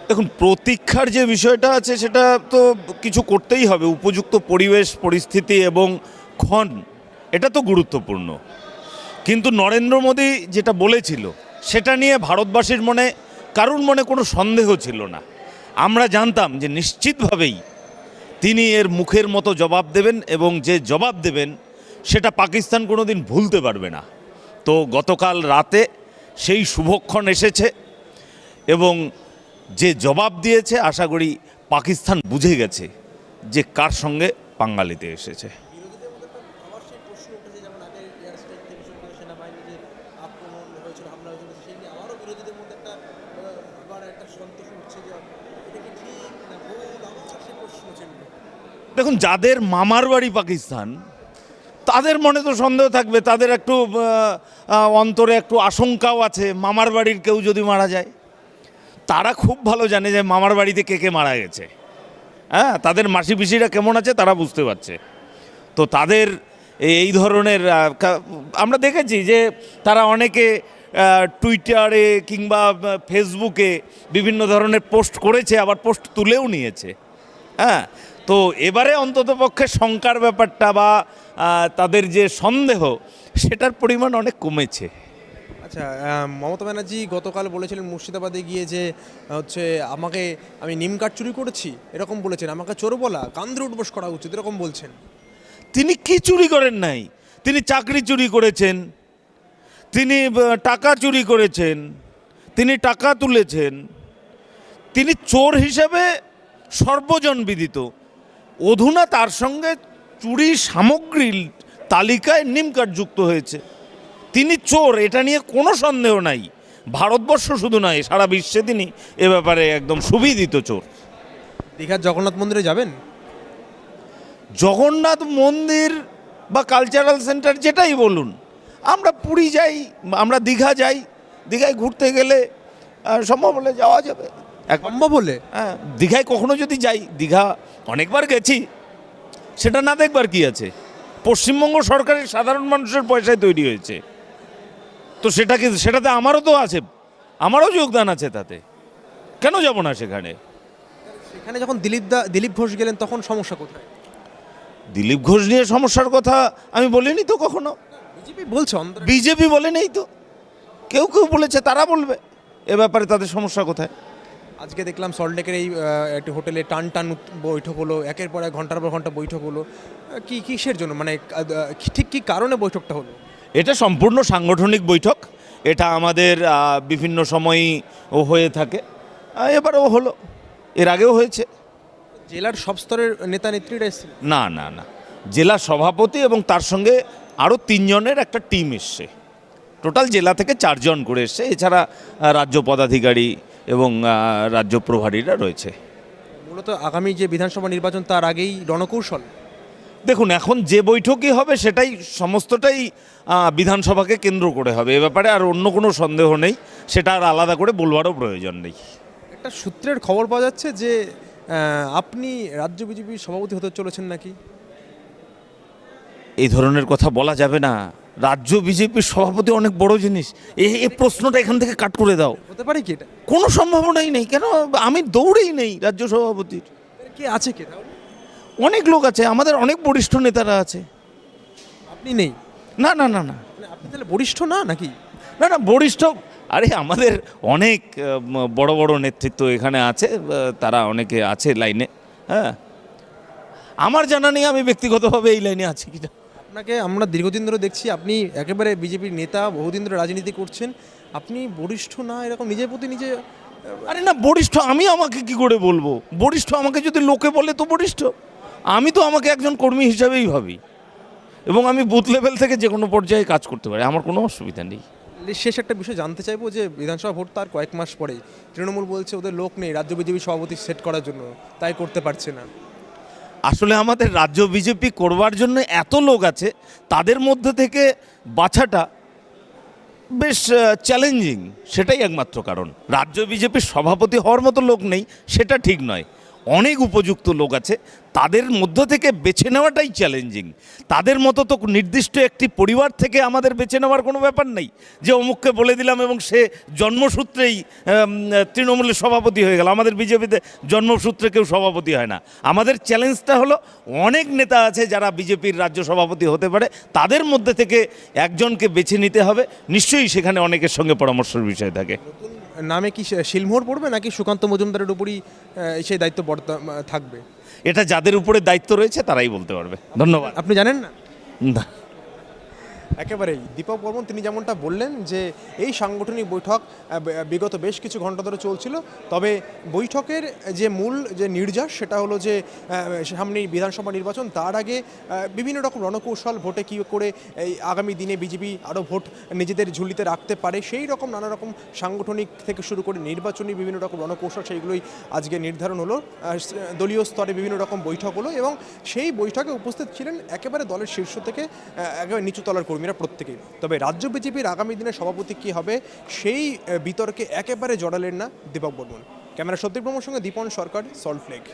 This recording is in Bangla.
দেখুন, প্রতীক্ষার যে বিষয়টা আছে সেটা তো কিছু করতেই হবে, উপযুক্ত পরিবেশ পরিস্থিতি এবং ক্ষণ, এটা তো গুরুত্বপূর্ণ। কিন্তু নরেন্দ্র মোদী যেটা বলেছিল সেটা নিয়ে ভারতবাসীর মনে কারুর মনে কোনো সন্দেহ ছিল না। আমরা জানতাম যে নিশ্চিতভাবেই তিনি এর মুখের মতো জবাব দেবেন, এবং যে জবাব দেবেন সেটা পাকিস্তান কোনো দিন ভুলতে পারবে না। তো গতকাল রাতে সেই শুভক্ষণ এসেছে, এবং যে জবাব দিয়েছে আশা করি পাকিস্তান বুঝে গেছে যে কার সঙ্গে পাঙ্গালিতে এসেছে। বিরোধীদের মধ্যে একটা আবার সেই প্রশ্ন উঠেছে, যেমন আগে এয়ার স্ট্রাইক থেকে শুরু করে সেনাবাহিনী যে আক্রমণ হয়েছিল, হামলা হয়েছিল, সেই নিয়ে আবারও বিরোধীদের মধ্যে একটা আবার একটা সন্তোষ উঠছে যে এটা কি ঠিক না ভুল, আবার সেই প্রশ্ন ছিল। দেখুন, যাদের মামার বাড়ি পাকিস্তান তাদের মনে তো সন্দেহ থাকবে, তাদের একটু অন্তরে একটু আশঙ্কাও আছে মামার বাড়ির কেউ যদি মারা যায়। তারা খুব ভালো জানে যে মামার বাড়িতে কে কে মারা গেছে, হ্যাঁ, তাদের মাসি পিসিরা কেমন আছে তারা বুঝতে পারছে। তো তাদের এই ধরনের আমরা দেখেছি যে তারা অনেকে টুইটারে কিংবা ফেসবুকে বিভিন্ন ধরনের পোস্ট করেছে, আবার পোস্ট তুলেও নিয়েছে। হ্যাঁ, তো এবারে অন্ততপক্ষে শঙ্কার ব্যাপারটা বা তাদের যে সন্দেহ সেটার পরিমাণ অনেক কমেছে। আচ্ছা, মমতা ব্যানার্জি গতকাল বলেছিলেন মুর্শিদাবাদে গিয়ে যে হচ্ছে আমি নিম কাঠ চুরি করেছি এরকম বলেছেন, আমাকে চোর বলা, কান ধরে উঠবোস করা উচিত এরকম বলছেন। তিনি কি চুরি করেন নাই? তিনি চাকরি চুরি করেছেন, তিনি টাকা চুরি করেছেন, তিনি টাকা তুলেছেন, তিনি চোর হিসেবে সর্বজন বিদিত। অধুনা তার সঙ্গে চুরি সামগ্রীর তালিকায় নিমকাঠ যুক্ত হয়েছে। তিনি চোর, এটা নিয়ে কোনো সন্দেহ নাই। ভারতবর্ষ শুধু নয়, সারা বিশ্বে তিনি এ ব্যাপারে একদম সুবিদিত চোর। দীঘার জগন্নাথ মন্দিরে যাবেন? জগন্নাথ মন্দির বা কালচারাল সেন্টার যেটাই বলুন, আমরা পুরী যাই, আমরা দীঘা যাই, দীঘায় ঘুরতে গেলে সম্ভব হলে যাওয়া যাবে। সম্ভব হলে? হ্যাঁ, দীঘায় কখনো যদি যাই, দীঘা অনেকবার গেছি, সেটা না দেখবার কি আছে? পশ্চিমবঙ্গ সরকারের সাধারণ মানুষের পয়সায় তৈরি হয়েছে, তো সেটাতে আমারও তো আছে, আমারও যোগদান আছে তাতে। কেন যাব না সেখানে? সেখানে যখন দিলীপ ঘোষ গেলেন তখন সমস্যা কোথায়? দিলীপ ঘোষ নিয়ে সমস্যার কথা আমি বলিনি তো কখনো। বিজেপি বলছে, বিজেপি বলে নেই তো, কেউ কেউ বলেছে, তারা বলবে এ ব্যাপারে তাদের সমস্যা কোথায়। আজকে দেখলাম সল্টলেকের এই একটি হোটেলে টান বৈঠক হলো, একের পর এক ঘন্টার পর ঘন্টা বৈঠক হলো। কিসের জন্য, মানে ঠিক কি কারণে বৈঠকটা হলো? এটা সম্পূর্ণ সাংগঠনিক বৈঠক, এটা আমাদের বিভিন্ন সময়ই হয়ে থাকে, এবারেও হলো, এর আগেও হয়েছে। জেলার সব স্তরের নেতা নেত্রীরা এসেছিল? না না না, জেলা সভাপতি এবং তার সঙ্গে আরও 3 জনের একটা টিম এসছে, টোটাল জেলা থেকে 4 জন করে এসছে, এছাড়া রাজ্য পদাধিকারী এবং রাজ্য প্রভারীরা রয়েছে। মূলত আগামী যে বিধানসভা নির্বাচন তার আগেই রণকৌশল। দেখুন, এখন যে বৈঠকই হবে সেটাই সমস্তটাই বিধানসভাকে কেন্দ্র করে হবে, এ ব্যাপারে আর অন্য কোনো সন্দেহ নেই, সেটা আর আলাদা করে বলবারও প্রয়োজন নেই। একটা সূত্রের খবর পাওয়া যাচ্ছে যে আপনি রাজ্য বিজেপির সভাপতি হতে চলেছেন নাকি? এই ধরনের কথা বলা যাবে না, রাজ্য বিজেপির সভাপতি অনেক বড় জিনিস, এই প্রশ্নটা এখান থেকে কাট করে দাও। হতে পারে কি এটা? কোনো সম্ভাবনাই নেই, কেন? আমি দৌড়েই নেই রাজ্য সভাপতির। কে আছে কে তাহলে? অনেক লোক আছে, আমাদের অনেক বরিষ্ঠ নেতারা আছে। আপনি নেই? না না না না মানে আপনি তাহলে বরিষ্ঠ না নাকি? না না, বরিষ্ঠ, আরে আমাদের অনেক বড় বড় নেতৃত্ব এখানে আছে, তারা অনেকে আছে লাইনে। হ্যাঁ, আমার জানা নেই আমি ব্যক্তিগতভাবে এই লাইনে আছি কিনা। আপনাকে আমরা দীর্ঘদিন ধরে দেখছি, আপনি একেবারে বিজেপির নেতা, বহুদিন ধরে রাজনীতি করছেন, আপনি বরিষ্ঠ না এরকম নিজের প্রতি নিজে? আরে না, বরিষ্ঠ আমি আমাকে কি করে বলবো? বরিষ্ঠ আমাকে যদি লোকে বলে তো বরিষ্ঠ, আমি তো আমাকে একজন কর্মী হিসাবেই ভাবি, এবং আমি বুথ লেভেল থেকে যে কোনো পর্যায়ে কাজ করতে পারি, আমার কোনো অসুবিধা নেই। শেষ একটা বিষয় জানতে চাইবো যে বিধানসভা ভোট তার কয়েক মাস পরেই, তৃণমূল বলছে ওদের লোক নেই রাজ্য বিজেপি সভাপতি সেট করার জন্য, তাই করতে পারছে না। আসলে আমাদের রাজ্য বিজেপি করবার জন্য এত লোক আছে, তাদের মধ্যে থেকে বাছাটা বেশ চ্যালেঞ্জিং, সেটাই একমাত্র কারণ। রাজ্য বিজেপির সভাপতি হওয়ার মতো লোক নেই সেটা ঠিক নয়, অনেক উপযুক্ত লোক আছে, তাদের মধ্য থেকে বেছে নেওয়াটাই চ্যালেঞ্জিং। তাদের মতো তো নির্দিষ্ট একটি পরিবার থেকে আমাদের বেছে নেওয়ার কোনো ব্যাপার নেই যে অমুককে বলে দিলাম এবং সে জন্মসূত্রেই তৃণমূলের সভাপতি হয়ে গেল। আমাদের বিজেপিতে জন্মসূত্রে কেউ সভাপতি হয় না। আমাদের চ্যালেঞ্জটা হলো অনেক নেতা আছে যারা বিজেপির রাজ্য সভাপতি হতে পারে, তাদের মধ্যে থেকে একজনকে বেছে নিতে হবে। নিশ্চয়ই সেখানে অনেকের সঙ্গে পরামর্শের বিষয় থাকে। নতুন নামে কি শিলমোহর পড়বে নাকি সুকান্ত মজুমদারের উপরই সেই দায়িত্ব থাকবে? এটা যাদের উপরে দায়িত্ব রয়েছে তারাই বলতে পারবে। ধন্যবাদ। আপনি জানেন না? না। একেবারেই দীপক বর্মন তিনি যেমনটা বললেন যে এই সাংগঠনিক বৈঠক বিগত বেশ কিছু ঘন্টা ধরে চলছিল, তবে বৈঠকের যে মূল যে নির্যাস সেটা হলো যে সামনেই বিধানসভা নির্বাচন, তার আগে বিভিন্ন রকম রণকৌশল, ভোটে কী করে এই আগামী দিনে বিজেপি আরও ভোট নিজেদের ঝুলিতে রাখতে পারে, সেই রকম নানা রকম সাংগঠনিক থেকে শুরু করে নির্বাচনী বিভিন্ন রকম রণকৌশল, সেইগুলোই আজকে নির্ধারণ হলো। দলীয় স্তরে বিভিন্ন রকম বৈঠক হলো এবং সেই বৈঠকে উপস্থিত ছিলেন একেবারে দলের শীর্ষ থেকে একেবারে নিচু তলার কর্মীরা প্রত্যেকেই। তবে রাজ্য বিজেপির আগামী দিনের সভাপতি কী হবে সেই বিতর্কে একেবারে জড়ালেন না দীপক বর্মন। ক্যামেরা সত্যি প্রমোর সঙ্গে দীপন সরকার, সল্টলেক।